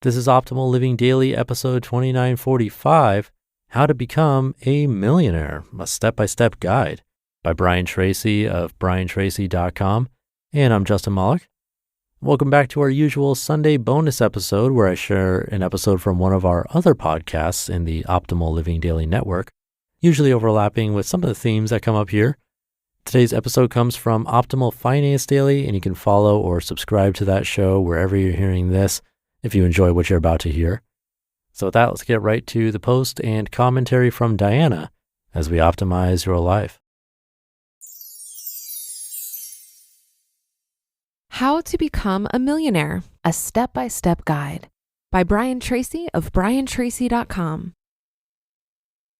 This is Optimal Living Daily, episode 2945, How to Become a Millionaire, a Step-by-Step Guide by BrianTracy of BrianTracy.com. And I'm Justin Malik. Welcome back to our usual Sunday bonus episode where I share an episode from one of our other podcasts in the Optimal Living Daily network, usually overlapping with some of the themes that come up here. Today's episode comes from Optimal Finance Daily, and you can follow or subscribe to that show wherever you're hearing this if you enjoy what you're about to hear. So with that, let's get right to the post and commentary from Diana as we optimize your life. How to Become a Millionaire, a Step-by-Step Guide by BrianTracy of BrianTracy.com.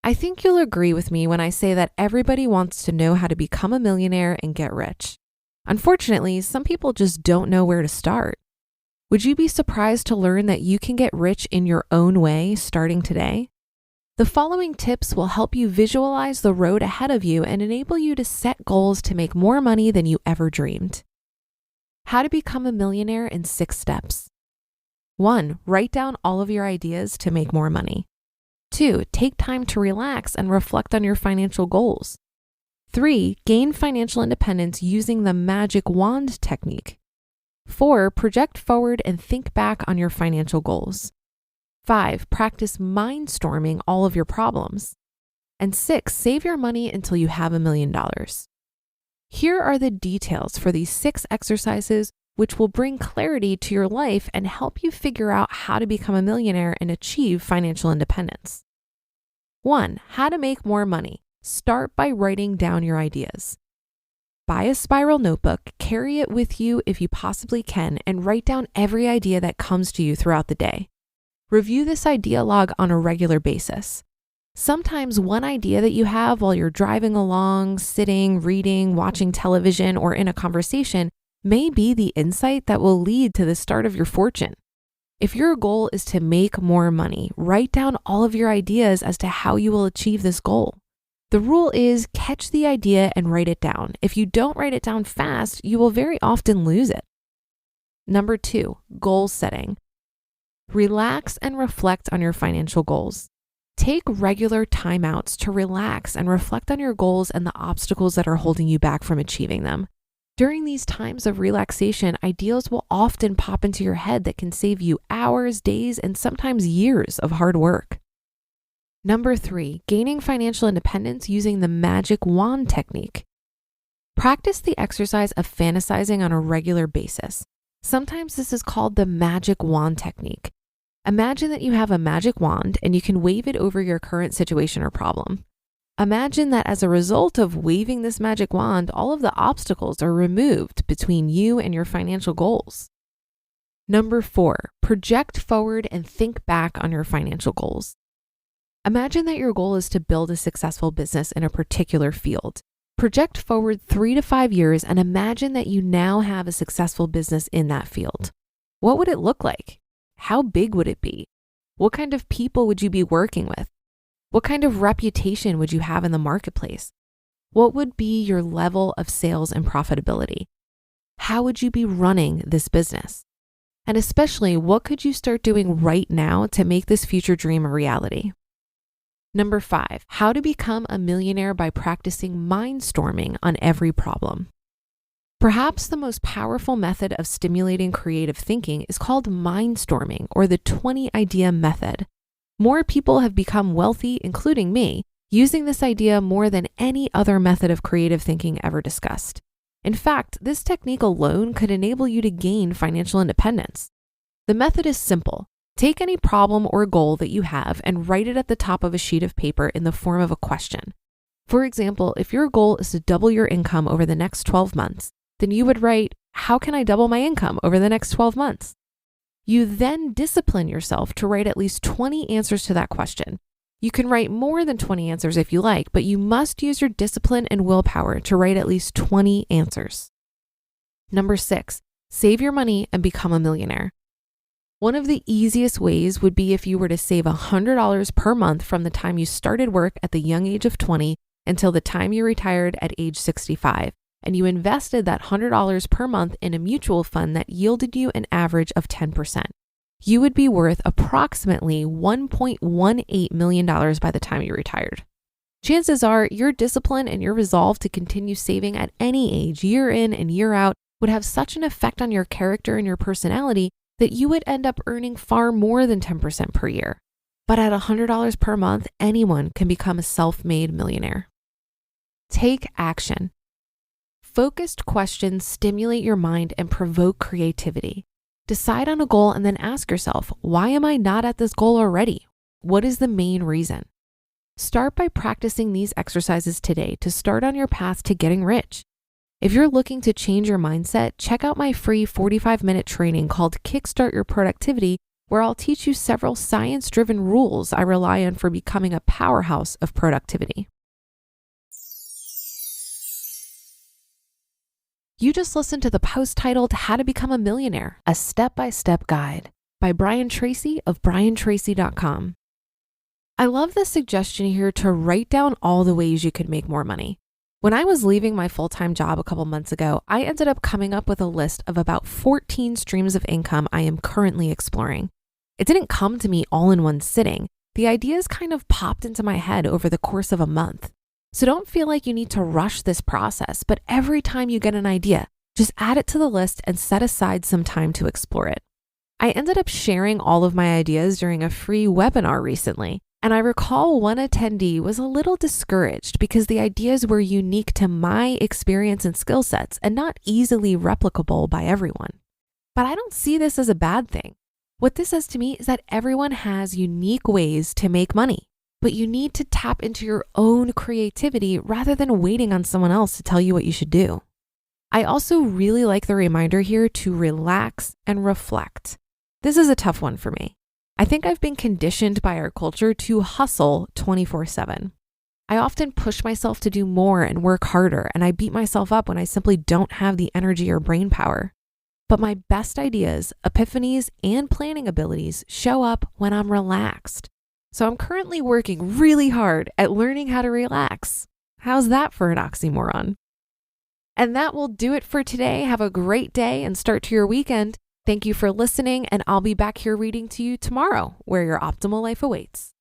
I think you'll agree with me when I say that everybody wants to know how to become a millionaire and get rich. Unfortunately, some people just don't know where to start. Would you be surprised to learn that you can get rich in your own way starting today? The following tips will help you visualize the road ahead of you and enable you to set goals to make more money than you ever dreamed. How to become a millionaire in 6 steps. 1. Write down all of your ideas to make more money. 2. Take time to relax and reflect on your financial goals. 3. Gain financial independence using the magic wand technique. 4. Project forward and think back on your financial goals. 5. Practice mindstorming all of your problems. And 6. Save your money until you have $1 million. Here are the details for these 6 exercises, which will bring clarity to your life and help you figure out how to become a millionaire and achieve financial independence. 1. How to make more money. Start by writing down your ideas. Buy a spiral notebook, carry it with you if you possibly can, and write down every idea that comes to you throughout the day. Review this idea log on a regular basis. Sometimes one idea that you have while you're driving along, sitting, reading, watching television, or in a conversation may be the insight that will lead to the start of your fortune. If your goal is to make more money, write down all of your ideas as to how you will achieve this goal. The rule is catch the idea and write it down. If you don't write it down fast, you will very often lose it. Number 2, goal setting. Relax and reflect on your financial goals. Take regular timeouts to relax and reflect on your goals and the obstacles that are holding you back from achieving them. During these times of relaxation, ideas will often pop into your head that can save you hours, days, and sometimes years of hard work. Number 3, gaining financial independence using the magic wand technique. Practice the exercise of fantasizing on a regular basis. Sometimes this is called the magic wand technique. Imagine that you have a magic wand and you can wave it over your current situation or problem. Imagine that as a result of waving this magic wand, all of the obstacles are removed between you and your financial goals. Number 4, project forward and think back on your financial goals. Imagine that your goal is to build a successful business in a particular field. Project forward 3 to 5 years and imagine that you now have a successful business in that field. What would it look like? How big would it be? What kind of people would you be working with? What kind of reputation would you have in the marketplace? What would be your level of sales and profitability? How would you be running this business? And especially, what could you start doing right now to make this future dream a reality? Number 5, how to become a millionaire by practicing mindstorming on every problem. Perhaps the most powerful method of stimulating creative thinking is called mindstorming, or the 20 idea method. More people have become wealthy, including me, using this idea more than any other method of creative thinking ever discussed. In fact, this technique alone could enable you to gain financial independence. The method is simple. Take any problem or goal that you have and write it at the top of a sheet of paper in the form of a question. For example, if your goal is to double your income over the next 12 months, then you would write, how can I double my income over the next 12 months? You then discipline yourself to write at least 20 answers to that question. You can write more than 20 answers if you like, but you must use your discipline and willpower to write at least 20 answers. Number 6, save your money and become a millionaire. One of the easiest ways would be if you were to save $100 per month from the time you started work at the young age of 20 until the time you retired at age 65, and you invested that $100 per month in a mutual fund that yielded you an average of 10%. you would be worth approximately $1.18 million by the time you retired. Chances are your discipline and your resolve to continue saving at any age, year in and year out, would have such an effect on your character and your personality that you would end up earning far more than 10% per year. But at $100 per month, anyone can become a self-made millionaire. Take action. Focused questions stimulate your mind and provoke creativity. Decide on a goal and then ask yourself, why am I not at this goal already? What is the main reason? Start by practicing these exercises today to start on your path to getting rich. If you're looking to change your mindset, check out my free 45-minute training called Kickstart Your Productivity, where I'll teach you several science-driven rules I rely on for becoming a powerhouse of productivity. You just listened to the post titled How to Become a Millionaire, a Step-by-Step Guide by BrianTracy of BrianTracy.com. I love the suggestion here to write down all the ways you could make more money. When I was leaving my full-time job a couple months ago, I ended up coming up with a list of about 14 streams of income I am currently exploring. It didn't come to me all in one sitting. The ideas kind of popped into my head over the course of a month. So don't feel like you need to rush this process, but every time you get an idea, just add it to the list and set aside some time to explore it. I ended up sharing all of my ideas during a free webinar recently, and I recall one attendee was a little discouraged because the ideas were unique to my experience and skill sets and not easily replicable by everyone. But I don't see this as a bad thing. What this says to me is that everyone has unique ways to make money, but you need to tap into your own creativity rather than waiting on someone else to tell you what you should do. I also really like the reminder here to relax and reflect. This is a tough one for me. I think I've been conditioned by our culture to hustle 24/7. I often push myself to do more and work harder, and I beat myself up when I simply don't have the energy or brain power. But my best ideas, epiphanies, and planning abilities show up when I'm relaxed. So I'm currently working really hard at learning how to relax. How's that for an oxymoron? And that will do it for today. Have a great day and start to your weekend. Thank you for listening, and I'll be back here reading to you tomorrow, where your optimal life awaits.